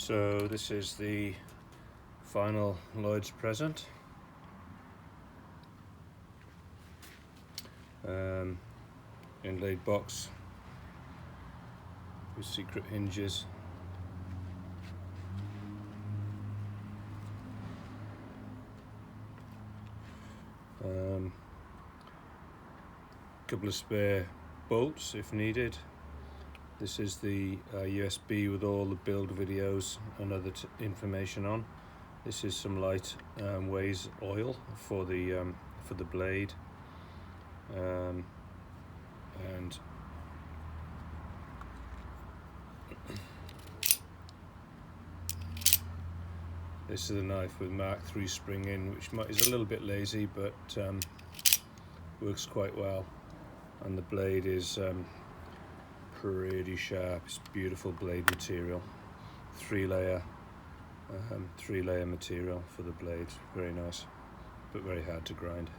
So this is the final Lloyd's present. Inlaid box with secret hinges. Couple of spare bolts if needed. This is the USB with all the build videos and other information on. This is some light Waze oil for the blade, and this is a knife with Mark III spring in, which is a little bit lazy, but works quite well. And the blade is pretty sharp. It's beautiful blade material. Three layer material for the blade. Very nice, but very hard to grind.